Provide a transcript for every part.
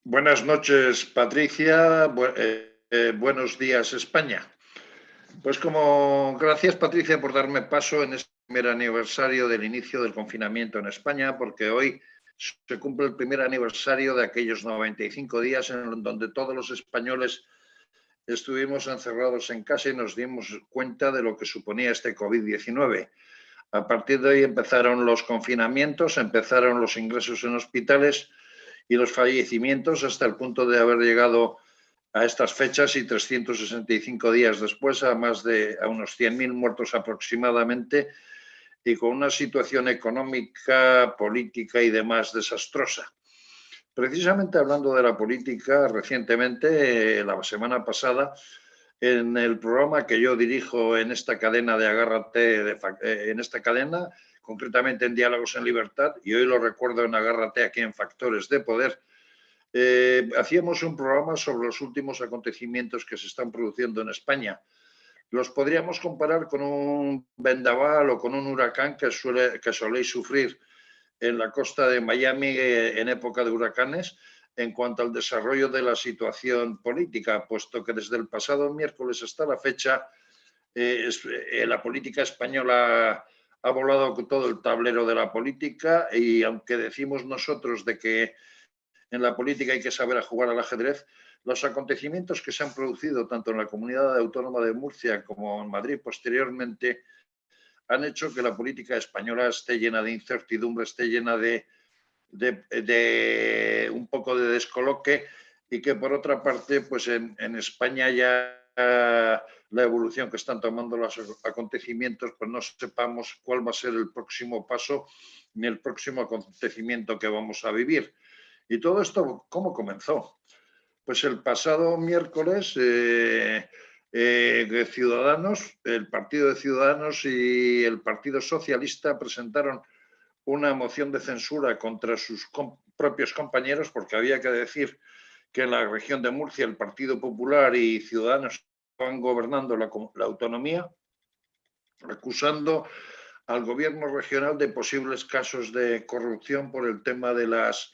Buenas noches, Patricia. Buenos días, España. Pues gracias, Patricia, por darme paso en este primer aniversario del inicio del confinamiento en España, porque hoy se cumple el primer aniversario de aquellos 95 días en donde todos los españoles estuvimos encerrados en casa y nos dimos cuenta de lo que suponía este COVID-19. A partir de ahí empezaron los confinamientos, empezaron los ingresos en hospitales y los fallecimientos hasta el punto de haber llegado a estas fechas y 365 días después a unos 100.000 muertos aproximadamente y con una situación económica, política y demás desastrosa. Precisamente hablando de la política, recientemente, la semana pasada, en el programa que yo dirijo en esta cadena de Agárrate, en esta cadena, concretamente en Diálogos en Libertad, y hoy lo recuerdo en Agárrate aquí en Factores de Poder, hacíamos un programa sobre los últimos acontecimientos que se están produciendo en España. Los podríamos comparar con un vendaval o con un huracán que soléis sufrir en la costa de Miami en época de huracanes en cuanto al desarrollo de la situación política, puesto que desde el pasado miércoles hasta la fecha la política española ha volado todo el tablero de la política y aunque decimos nosotros de que en la política hay que saber jugar al ajedrez, los acontecimientos que se han producido tanto en la comunidad autónoma de Murcia como en Madrid posteriormente han hecho que la política española esté llena de incertidumbre, esté llena de un poco de descoloque y que por otra parte, pues en España ya la evolución que están tomando los acontecimientos, pues no sepamos cuál va a ser el próximo paso ni el próximo acontecimiento que vamos a vivir. ¿Y todo esto cómo comenzó? Pues el pasado miércoles Ciudadanos, el Partido de Ciudadanos y el Partido Socialista presentaron una moción de censura contra sus propios compañeros, porque había que decir que en la región de Murcia el Partido Popular y Ciudadanos estaban gobernando la autonomía, acusando al gobierno regional de posibles casos de corrupción por el tema de las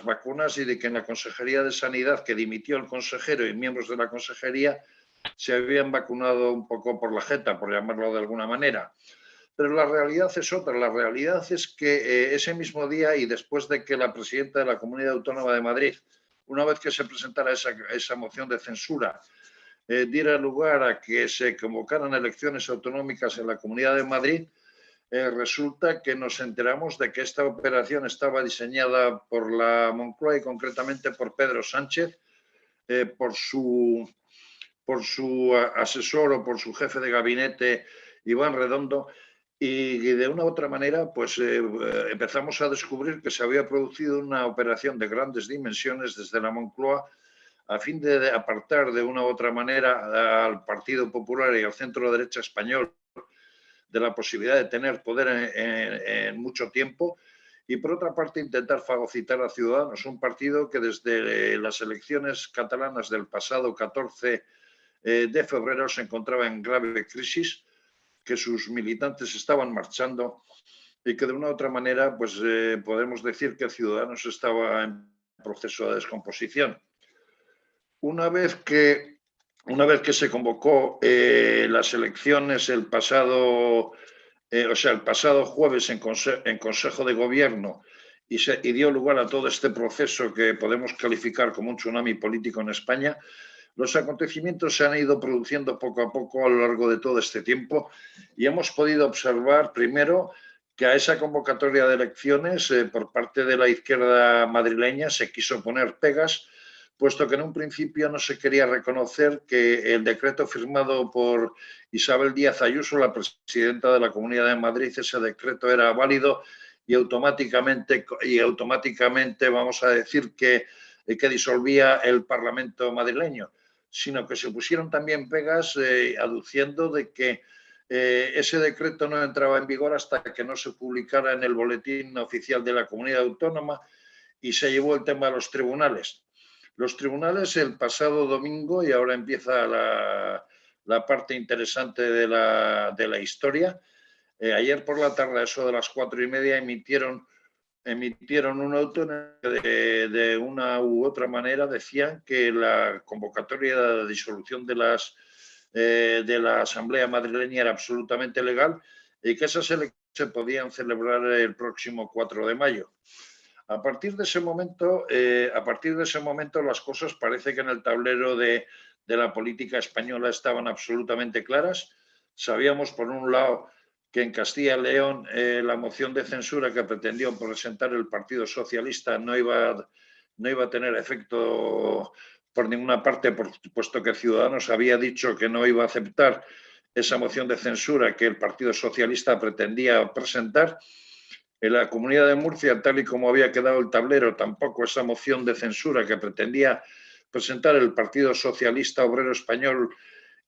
vacunas y de que en la Consejería de Sanidad, que dimitió el consejero y miembros de la consejería, se habían vacunado un poco por la jeta, por llamarlo de alguna manera. Pero la realidad es otra. La realidad es que ese mismo día y después de que la presidenta de la Comunidad Autónoma de Madrid, una vez que se presentara esa moción de censura, diera lugar a que se convocaran elecciones autonómicas en la Comunidad de Madrid, resulta que nos enteramos de que esta operación estaba diseñada por la Moncloa y concretamente por Pedro Sánchez, por su asesor o por su jefe de gabinete, Iván Redondo, y de una u otra manera pues empezamos a descubrir que se había producido una operación de grandes dimensiones desde la Moncloa a fin de apartar de una u otra manera al Partido Popular y al centro derecha español de la posibilidad de tener poder en mucho tiempo y por otra parte intentar fagocitar a Ciudadanos, un partido que desde las elecciones catalanas del pasado 14 de febrero se encontraba en grave crisis, que sus militantes estaban marchando y que de una u otra manera pues podemos decir que Ciudadanos estaba en proceso de descomposición. Una vez que se convocó las elecciones el pasado jueves en Consejo de Gobierno y dio lugar a todo este proceso que podemos calificar como un tsunami político en España, los acontecimientos se han ido produciendo poco a poco a lo largo de todo este tiempo y hemos podido observar primero que a esa convocatoria de elecciones por parte de la izquierda madrileña se quiso poner pegas, puesto que en un principio no se quería reconocer que el decreto firmado por Isabel Díaz Ayuso, la presidenta de la Comunidad de Madrid, ese decreto era válido y automáticamente vamos a decir que disolvía el Parlamento madrileño, sino que se pusieron también pegas aduciendo de que ese decreto no entraba en vigor hasta que no se publicara en el boletín oficial de la Comunidad Autónoma y se llevó el tema a los tribunales. Los tribunales el pasado domingo, y ahora empieza la parte interesante de la historia, ayer por la tarde, a eso de las 4:30, emitieron emitieron un auto en el que de una u otra manera decían que la convocatoria de disolución de la Asamblea madrileña era absolutamente legal y que esas elecciones se podían celebrar el próximo 4 de mayo. A partir de ese momento, las cosas parece que en el tablero de la política española estaban absolutamente claras. Sabíamos, por un lado, que en Castilla y León la moción de censura que pretendió presentar el Partido Socialista no iba a tener efecto por ninguna parte, puesto que Ciudadanos había dicho que no iba a aceptar esa moción de censura que el Partido Socialista pretendía presentar. En la Comunidad de Murcia, tal y como había quedado el tablero, tampoco esa moción de censura que pretendía presentar el Partido Socialista Obrero Español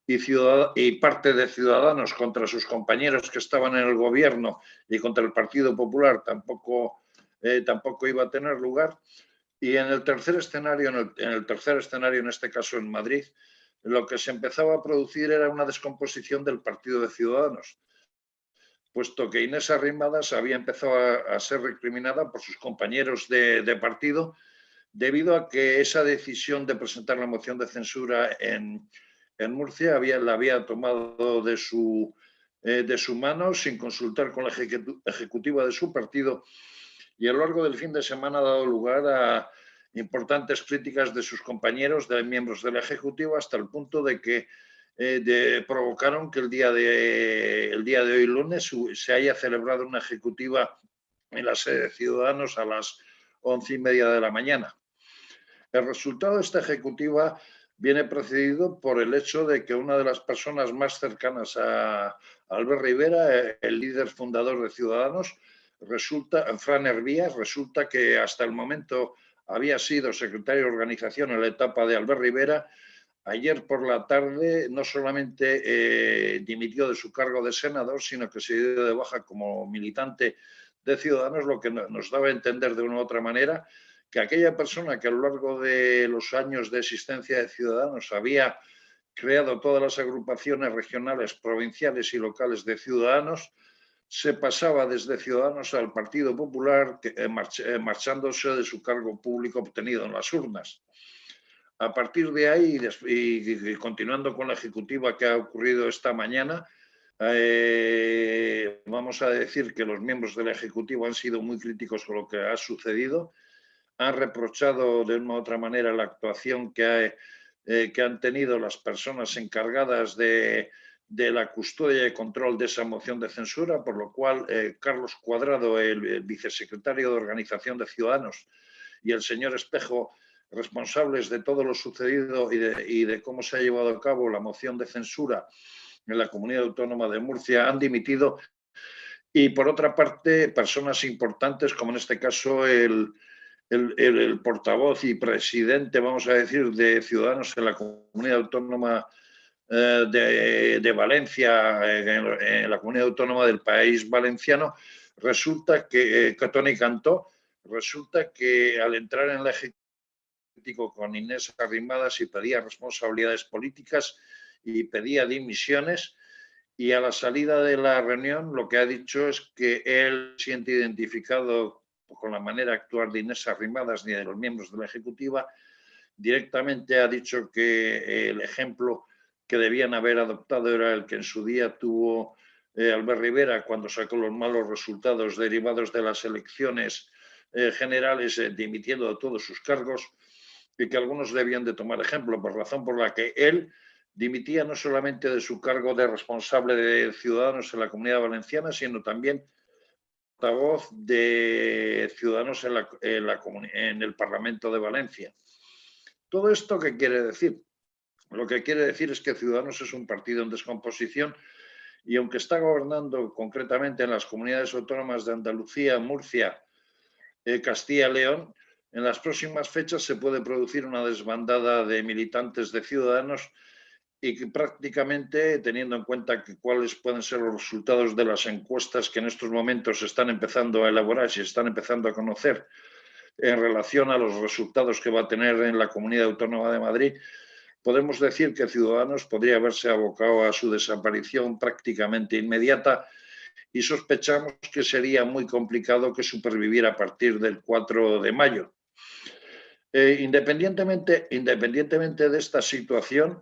y parte de Ciudadanos contra sus compañeros que estaban en el gobierno y contra el Partido Popular tampoco iba a tener lugar. Y en el tercer escenario, en este caso en Madrid, lo que se empezaba a producir era una descomposición del Partido de Ciudadanos, puesto que Inés Arrimadas había empezado a ser recriminada por sus compañeros de partido debido a que esa decisión de presentar la moción de censura en Murcia la había tomado de su mano sin consultar con la ejecutiva de su partido, y a lo largo del fin de semana ha dado lugar a importantes críticas de sus compañeros, de miembros de la ejecutiva, hasta el punto de que provocaron que el día de hoy, lunes, se haya celebrado una ejecutiva en la sede de Ciudadanos a las 11:30 de la mañana. El resultado de esta ejecutiva viene precedido por el hecho de que una de las personas más cercanas a Albert Rivera, el líder fundador de Ciudadanos, Fran Hervías, resulta que hasta el momento había sido secretario de organización en la etapa de Albert Rivera. Ayer por la tarde no solamente dimitió de su cargo de senador, sino que se dio de baja como militante de Ciudadanos, lo que nos daba a entender de una u otra manera que aquella persona que a lo largo de los años de existencia de Ciudadanos había creado todas las agrupaciones regionales, provinciales y locales de Ciudadanos, se pasaba desde Ciudadanos al Partido Popular, marchándose de su cargo público obtenido en las urnas. A partir de ahí, y continuando con la ejecutiva que ha ocurrido esta mañana, vamos a decir que los miembros de la ejecutiva han sido muy críticos con lo que ha sucedido. Han reprochado de una u otra manera la actuación que han tenido las personas encargadas de la custodia y control de esa moción de censura, por lo cual Carlos Cuadrado, el vicesecretario de Organización de Ciudadanos, y el señor Espejo, responsables de todo lo sucedido y de cómo se ha llevado a cabo la moción de censura en la Comunidad Autónoma de Murcia, han dimitido. Y por otra parte, personas importantes, como en este caso el portavoz y presidente, vamos a decir, de Ciudadanos en la Comunidad Autónoma de Valencia, en la Comunidad Autónoma del País Valenciano, resulta que Toni Cantó, resulta que al entrar en la ejecutiva con Inés Arrimadas y pedía responsabilidades políticas y pedía dimisiones, y a la salida de la reunión lo que ha dicho es que él se siente identificado con la manera de actuar de Inés Arrimadas ni de los miembros de la ejecutiva. Directamente ha dicho que el ejemplo que debían haber adoptado era el que en su día tuvo Albert Rivera cuando sacó los malos resultados derivados de las elecciones generales, dimitiendo de todos sus cargos, y que algunos debían de tomar ejemplo, por razón por la que él dimitía no solamente de su cargo de responsable de Ciudadanos en la Comunidad Valenciana, sino también portavoz de Ciudadanos en el Parlamento de Valencia. ¿Todo esto qué quiere decir? Lo que quiere decir es que Ciudadanos es un partido en descomposición, y aunque está gobernando concretamente en las comunidades autónomas de Andalucía, Murcia, Castilla y León, en las próximas fechas se puede producir una desbandada de militantes de Ciudadanos, y que prácticamente, teniendo en cuenta cuáles pueden ser los resultados de las encuestas que en estos momentos se están empezando a elaborar y se están empezando a conocer en relación a los resultados que va a tener en la Comunidad Autónoma de Madrid, podemos decir que Ciudadanos podría haberse abocado a su desaparición prácticamente inmediata, y sospechamos que sería muy complicado que superviviera a partir del 4 de mayo. Independientemente de esta situación,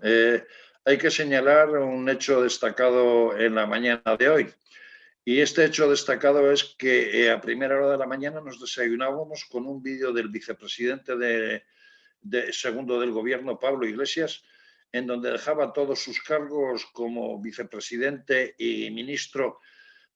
hay que señalar un hecho destacado en la mañana de hoy. Y este hecho destacado es que a primera hora de la mañana nos desayunábamos con un vídeo del vicepresidente segundo del gobierno, Pablo Iglesias, en donde dejaba todos sus cargos como vicepresidente y ministro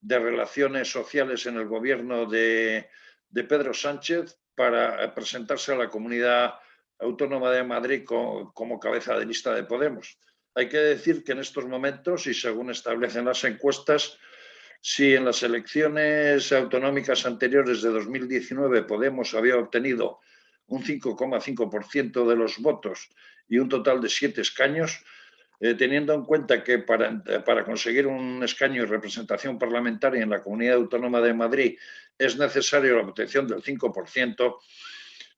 de Relaciones Sociales en el gobierno de Pedro Sánchez para presentarse a la Comunidad Autónoma de Madrid como cabeza de lista de Podemos. Hay que decir que en estos momentos, y según establecen las encuestas, si en las elecciones autonómicas anteriores de 2019 Podemos había obtenido un 5,5% de los votos y un total de 7 escaños, teniendo en cuenta que para conseguir un escaño y representación parlamentaria en la Comunidad Autónoma de Madrid es necesario la obtención del 5%,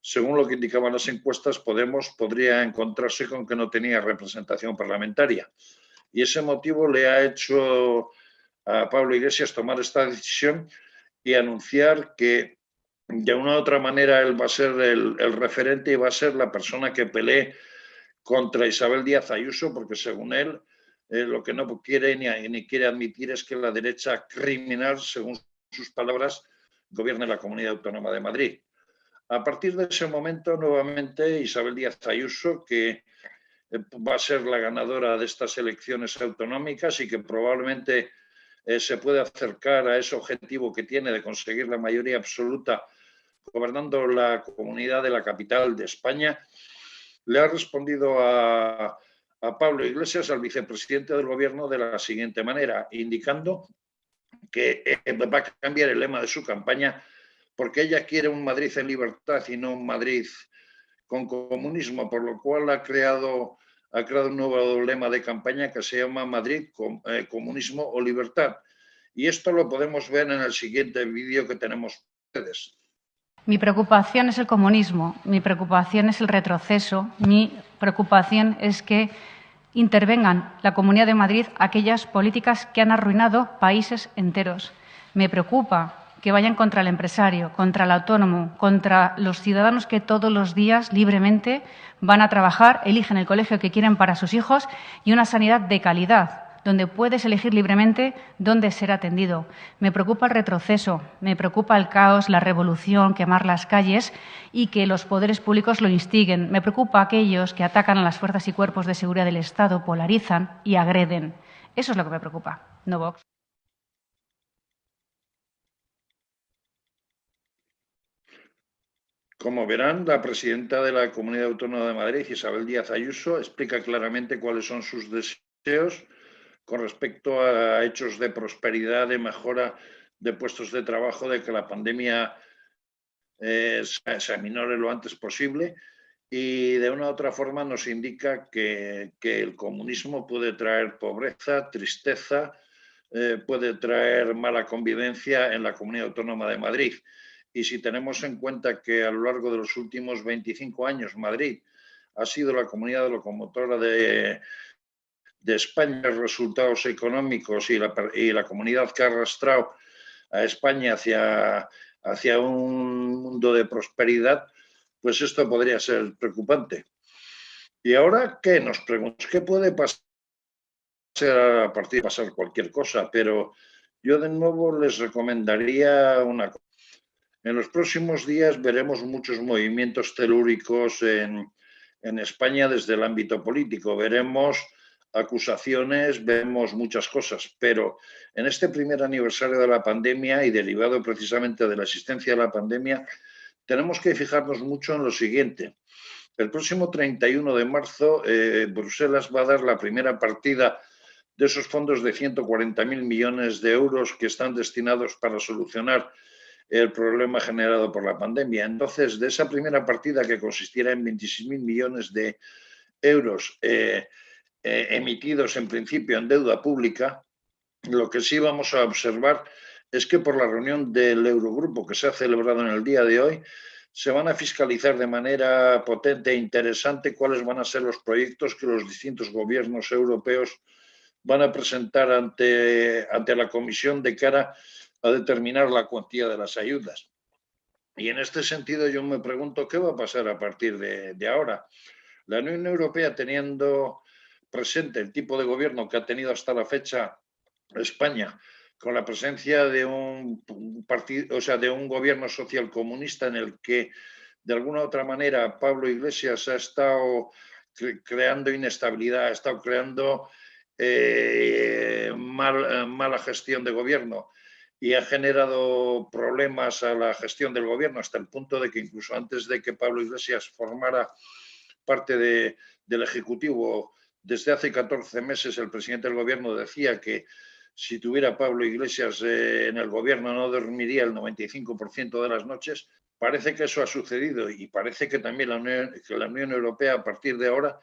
según lo que indicaban las encuestas, Podemos podría encontrarse con que no tenía representación parlamentaria. Y ese motivo le ha hecho a Pablo Iglesias tomar esta decisión y anunciar que de una u otra manera él va a ser el referente y va a ser la persona que pelee contra Isabel Díaz Ayuso, porque según él, lo que no quiere ni quiere admitir es que la derecha criminal, según sus palabras, gobierne la Comunidad Autónoma de Madrid. A partir de ese momento, nuevamente, Isabel Díaz Ayuso, que va a ser la ganadora de estas elecciones autonómicas y que probablemente se puede acercar a ese objetivo que tiene de conseguir la mayoría absoluta gobernando la comunidad de la capital de España, le ha respondido a Pablo Iglesias, al vicepresidente del gobierno, de la siguiente manera, indicando que va a cambiar el lema de su campaña porque ella quiere un Madrid en libertad y no un Madrid con comunismo, por lo cual ha creado un nuevo lema de campaña que se llama Madrid, comunismo o libertad. Y esto lo podemos ver en el siguiente vídeo que tenemos ustedes. Mi preocupación es el comunismo, mi preocupación es el retroceso, mi preocupación es que intervengan la Comunidad de Madrid aquellas políticas que han arruinado países enteros. Me preocupa que vayan contra el empresario, contra el autónomo, contra los ciudadanos que todos los días libremente van a trabajar, eligen el colegio que quieren para sus hijos y una sanidad de calidad, donde puedes elegir libremente dónde ser atendido. Me preocupa el retroceso, me preocupa el caos, la revolución, quemar las calles y que los poderes públicos lo instiguen. Me preocupa aquellos que atacan a las fuerzas y cuerpos de seguridad del Estado, polarizan y agreden. Eso es lo que me preocupa, no Vox. Como verán, la presidenta de la Comunidad Autónoma de Madrid, Isabel Díaz Ayuso, explica claramente cuáles son sus deseos con respecto a hechos de prosperidad, de mejora de puestos de trabajo, de que la pandemia se aminore lo antes posible, y de una u otra forma nos indica que el comunismo puede traer pobreza, tristeza, puede traer mala convivencia en la Comunidad Autónoma de Madrid. Y si tenemos en cuenta que a lo largo de los últimos 25 años Madrid ha sido la comunidad locomotora de España, resultados económicos y la comunidad que ha arrastrado a España hacia un mundo de prosperidad, pues esto podría ser preocupante. Y ahora, ¿qué nos preguntamos? ¿Qué puede pasar a partir de pasar cualquier cosa? Pero yo de nuevo les recomendaría una cosa. En los próximos días veremos muchos movimientos telúricos en España desde el ámbito político. Veremos acusaciones, vemos muchas cosas, pero en este primer aniversario de la pandemia y derivado precisamente de la existencia de la pandemia, tenemos que fijarnos mucho en lo siguiente. El próximo 31 de marzo, Bruselas va a dar la primera partida de esos fondos de 140.000 millones de euros que están destinados para solucionar el problema generado por la pandemia. Entonces, de esa primera partida, que consistirá en 26.000 millones de euros emitidos en principio en deuda pública, lo que sí vamos a observar es que por la reunión del Eurogrupo que se ha celebrado en el día de hoy, se van a fiscalizar de manera potente e interesante cuáles van a ser los proyectos que los distintos gobiernos europeos van a presentar ante la Comisión de cara a determinar la cuantía de las ayudas. Y en este sentido yo me pregunto qué va a pasar a partir de ahora. La Unión Europea, teniendo presente el tipo de gobierno que ha tenido hasta la fecha España, con la presencia de un partido, o sea, de un gobierno social comunista en el que de alguna u otra manera Pablo Iglesias ha estado creando inestabilidad, ha estado creando mala gestión de gobierno y ha generado problemas a la gestión del gobierno hasta el punto de que incluso antes de que Pablo Iglesias formara parte del Ejecutivo, desde hace 14 meses el presidente del gobierno decía que si tuviera Pablo Iglesias en el gobierno no dormiría el 95% de las noches. Parece que eso ha sucedido y parece que también la Unión Europea a partir de ahora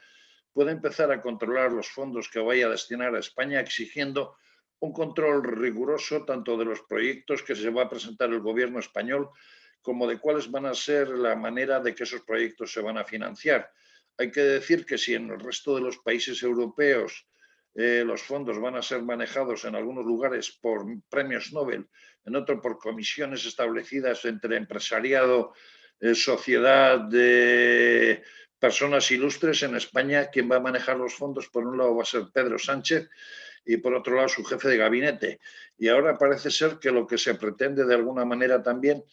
puede empezar a controlar los fondos que vaya a destinar a España, exigiendo un control riguroso tanto de los proyectos que se va a presentar el gobierno español como de cuáles van a ser la manera de que esos proyectos se van a financiar. Hay que decir que si en el resto de los países europeos los fondos van a ser manejados en algunos lugares por premios Nobel, en otros por comisiones establecidas entre empresariado, sociedad de personas ilustres, en España quien va a manejar los fondos por un lado va a ser Pedro Sánchez y por otro lado su jefe de gabinete. Y ahora parece ser que lo que se pretende de alguna manera también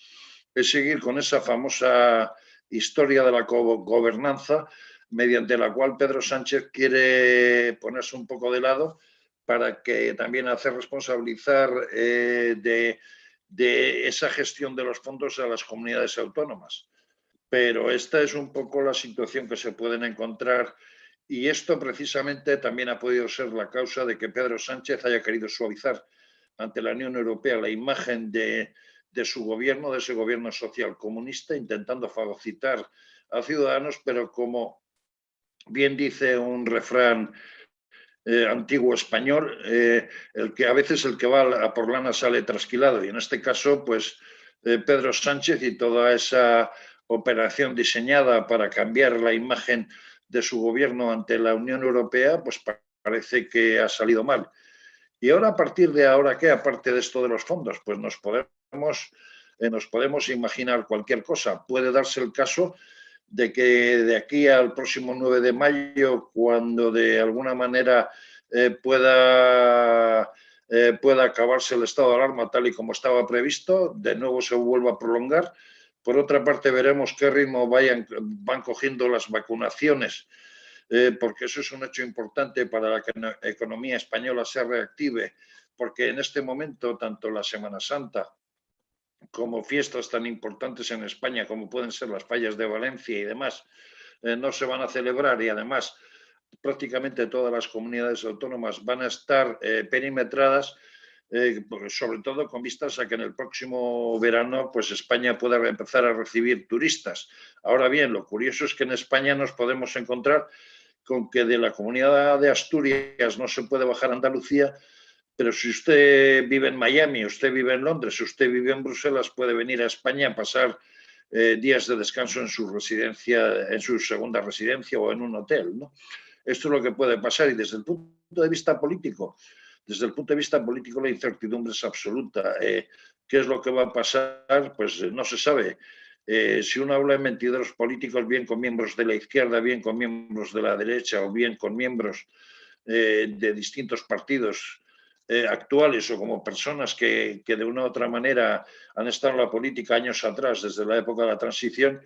es seguir con esa famosa historia de la gobernanza mediante la cual Pedro Sánchez quiere ponerse un poco de lado para que también hacer responsabilizar de esa gestión de los fondos a las comunidades autónomas. Pero esta es un poco la situación que se pueden encontrar y esto precisamente también ha podido ser la causa de que Pedro Sánchez haya querido suavizar ante la Unión Europea la imagen de su gobierno, de ese gobierno social comunista, intentando fagocitar a Ciudadanos, pero como bien dice un refrán antiguo español, el que a veces el que va a por lana sale trasquilado, y en este caso, pues Pedro Sánchez y toda esa operación diseñada para cambiar la imagen de su gobierno ante la Unión Europea, pues parece que ha salido mal. Y ahora, a partir de ahora, ¿qué? Aparte de esto de los fondos, pues nos podemos imaginar cualquier cosa. Puede darse el caso de que de aquí al próximo 9 de mayo, cuando de alguna manera pueda acabarse el estado de alarma tal y como estaba previsto, de nuevo se vuelva a prolongar. Por otra parte, veremos qué ritmo van cogiendo las vacunaciones, porque eso es un hecho importante para que la economía española se reactive, porque en este momento tanto la Semana Santa como fiestas tan importantes en España como pueden ser las fallas de Valencia y demás, no se van a celebrar y además prácticamente todas las comunidades autónomas van a estar perimetradas, sobre todo con vistas a que en el próximo verano pues España pueda empezar a recibir turistas. Ahora bien, lo curioso es que en España nos podemos encontrar con que de la comunidad de Asturias no se puede bajar a Andalucía, pero si usted vive en Miami, usted vive en Londres, usted vive en Bruselas, puede venir a España a pasar días de descanso en su residencia, en su segunda residencia o en un hotel, ¿no? Esto es lo que puede pasar y desde el punto de vista político, la incertidumbre es absoluta. ¿Qué es lo que va a pasar? Pues no se sabe. Si uno habla en mentideros políticos, bien con miembros de la izquierda, bien con miembros de la derecha o bien con miembros de distintos partidos actuales o como personas que de una u otra manera han estado en la política años atrás, desde la época de la transición,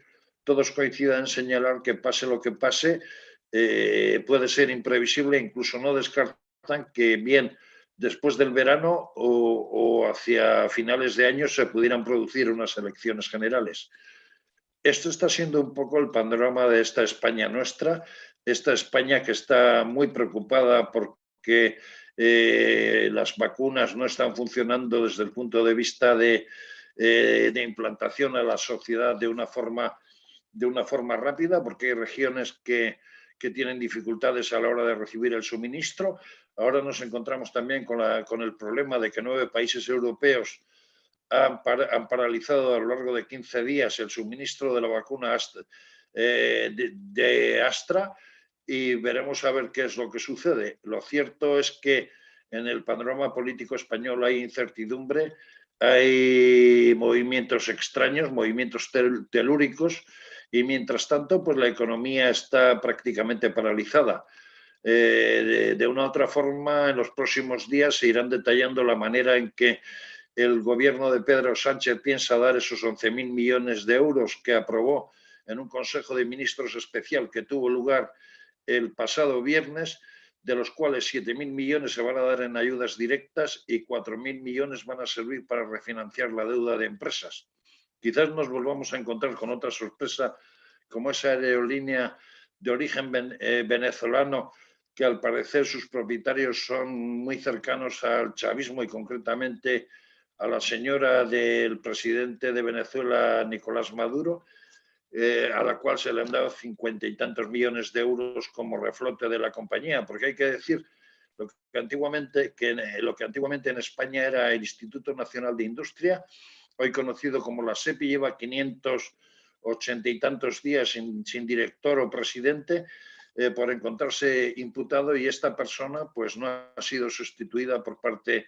todos coincidan en señalar que pase lo que pase, puede ser imprevisible, incluso no descartan que bien después del verano o hacia finales de año se pudieran producir unas elecciones generales. Esto está siendo un poco el panorama de esta España nuestra, esta España que está muy preocupada porque las vacunas no están funcionando desde el punto de vista de implantación a la sociedad de una forma rápida, porque hay regiones que tienen dificultades a la hora de recibir el suministro. Ahora nos encontramos también con el problema de que 9 países europeos han paralizado a lo largo de 15 días el suministro de la vacuna de Astra y veremos a ver qué es lo que sucede. Lo cierto es que en el panorama político español hay incertidumbre, hay movimientos extraños, movimientos telúricos, y mientras tanto, pues la economía está prácticamente paralizada. De una u otra forma, en los próximos días se irán detallando la manera en que el gobierno de Pedro Sánchez piensa dar esos 11.000 millones de euros que aprobó en un Consejo de Ministros especial que tuvo lugar el pasado viernes, de los cuales 7.000 millones se van a dar en ayudas directas y 4.000 millones van a servir para refinanciar la deuda de empresas. Quizás nos volvamos a encontrar con otra sorpresa, como esa aerolínea de origen venezolano, que al parecer sus propietarios son muy cercanos al chavismo y concretamente a la señora del presidente de Venezuela, Nicolás Maduro, a la cual se le han dado 50 y tantos millones de euros como reflote de la compañía, porque hay que decir lo que antiguamente en España era el Instituto Nacional de Industria, hoy conocido como la SEPI, lleva 580 y tantos días sin director o presidente por encontrarse imputado, y esta persona pues no ha sido sustituida por parte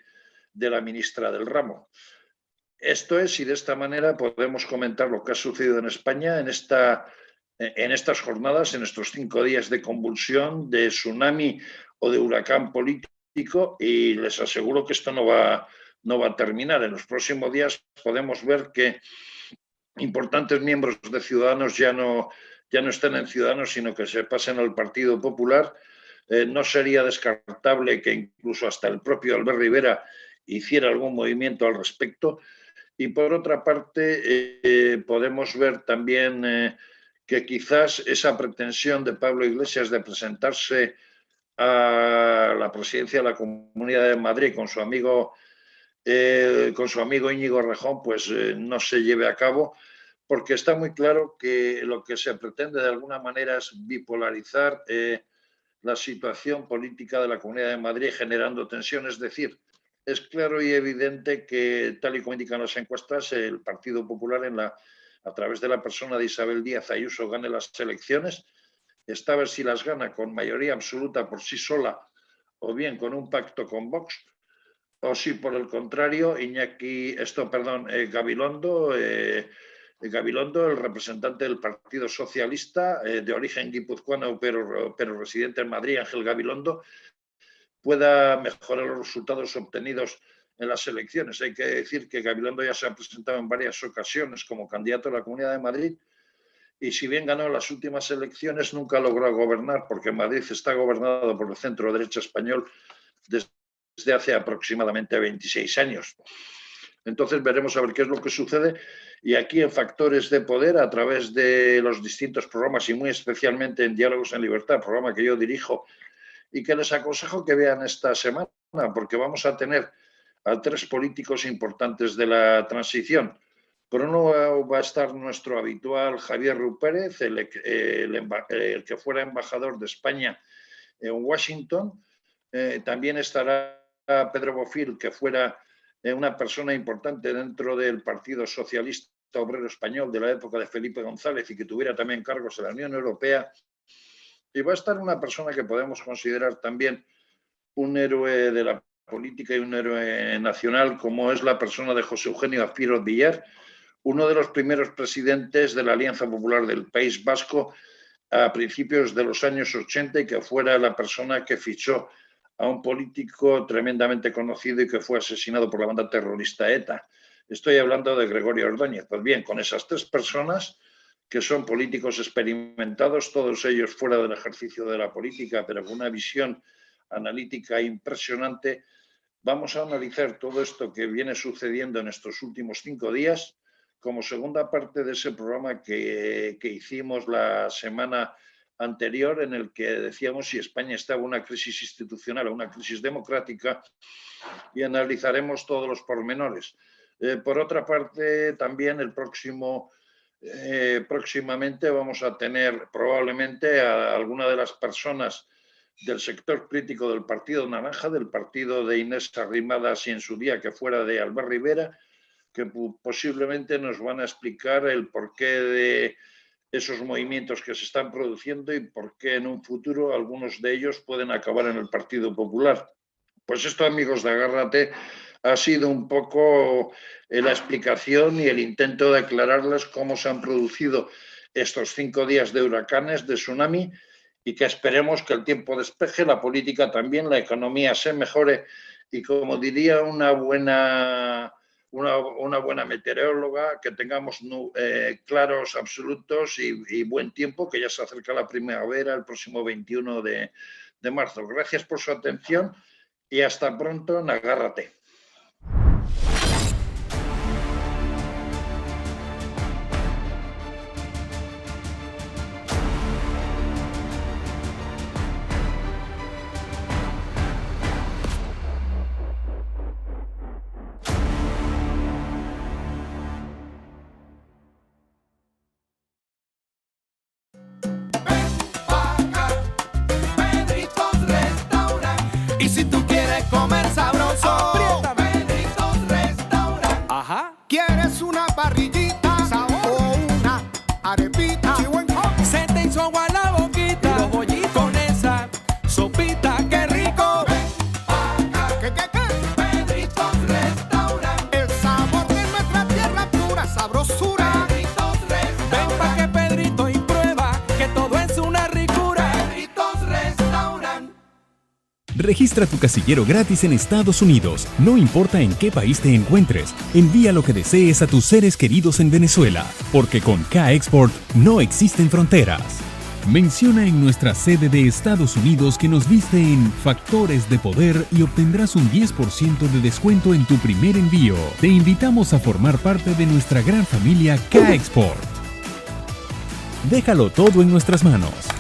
de la ministra del ramo. Esto es, y de esta manera podemos comentar lo que ha sucedido en España en estas jornadas, en estos 5 días de convulsión, de tsunami o de huracán político, y les aseguro que esto no va a terminar. En los próximos días podemos ver que importantes miembros de Ciudadanos ya no están en Ciudadanos, sino que se pasen al Partido Popular. No sería descartable que incluso hasta el propio Albert Rivera hiciera algún movimiento al respecto. Y por otra parte, podemos ver también que quizás esa pretensión de Pablo Iglesias de presentarse a la presidencia de la Comunidad de Madrid con su amigo Íñigo Errejón, pues no se lleve a cabo, porque está muy claro que lo que se pretende de alguna manera es bipolarizar la situación política de la Comunidad de Madrid, generando tensión. Es decir, es claro y evidente que, tal y como indican las encuestas, el Partido Popular, a través de la persona de Isabel Díaz Ayuso, gane las elecciones. Está a ver si las gana con mayoría absoluta por sí sola o bien con un pacto con Vox, o si por el contrario Gabilondo, el representante del Partido Socialista, de origen guipuzcoano pero residente en Madrid, Ángel Gabilondo, pueda mejorar los resultados obtenidos en las elecciones. Hay que decir que Gabilondo ya se ha presentado en varias ocasiones como candidato a la Comunidad de Madrid, y si bien ganó las últimas elecciones, nunca logró gobernar, porque Madrid está gobernado por el centro derecha español desde hace aproximadamente 26 años. Entonces veremos a ver qué es lo que sucede, y aquí en Factores de Poder, a través de los distintos programas y muy especialmente en Diálogos en Libertad, programa que yo dirijo y que les aconsejo que vean esta semana, porque vamos a tener a 3 políticos importantes de la transición. Por un lado va a estar nuestro habitual Javier Rupérez, el que fuera embajador de España en Washington. También estará Pedro Bofill, que fuera una persona importante dentro del Partido Socialista Obrero Español de la época de Felipe González y que tuviera también cargos en la Unión Europea. Y va a estar una persona que podemos considerar también un héroe de la política y un héroe nacional, como es la persona de José Eugenio Azpiroz Villar, uno de los primeros presidentes de la Alianza Popular del País Vasco a principios de los años 80, y que fuera la persona que fichó a un político tremendamente conocido y que fue asesinado por la banda terrorista ETA. Estoy hablando de Gregorio Ordóñez. Pues bien, con esas 3 personas, que son políticos experimentados, todos ellos fuera del ejercicio de la política, pero con una visión analítica impresionante, vamos a analizar todo esto que viene sucediendo en estos últimos 5 días, como segunda parte de ese programa que hicimos la semana anterior, en el que decíamos si España estaba en una crisis institucional o una crisis democrática, y analizaremos todos los pormenores. Por otra parte, también próximamente vamos a tener probablemente a alguna de las personas del sector crítico del Partido Naranja, del partido de Inés Arrimadas y en su día que fuera de Albert Rivera, que posiblemente nos van a explicar el porqué de esos movimientos que se están produciendo y por qué en un futuro algunos de ellos pueden acabar en el Partido Popular. Pues esto, amigos de Agárrate, ha sido un poco la explicación y el intento de aclararles cómo se han producido estos 5 días de huracanes, de tsunami, y que esperemos que el tiempo despeje, la política también, la economía se mejore y, como diría una buena meteoróloga, que tengamos claros absolutos y buen tiempo, que ya se acerca la primavera el próximo 21 de marzo. Gracias por su atención y hasta pronto en Agárrate. Si tú quieres comer sabroso, apriétame. Pedritos Restaurant. Ajá. ¿Quieres una parrillita o una arepita? Se te hizo agua la boquita. Y los bollitos con esa sopita, qué rico. Ven acá. ¿Qué? Pedritos Restaurant. El sabor de nuestra tierra pura, sabrosura. Pedritos Restaurant. Ven pa' que Pedrito y prueba que todo es una ricura. Pedritos Restaurant. Registra tu casillero gratis en Estados Unidos, no importa en qué país te encuentres. Envía lo que desees a tus seres queridos en Venezuela, porque con K-Export no existen fronteras. Menciona en nuestra sede de Estados Unidos que nos viste en Factores de Poder y obtendrás un 10% de descuento en tu primer envío. Te invitamos a formar parte de nuestra gran familia K-Export. Déjalo todo en nuestras manos.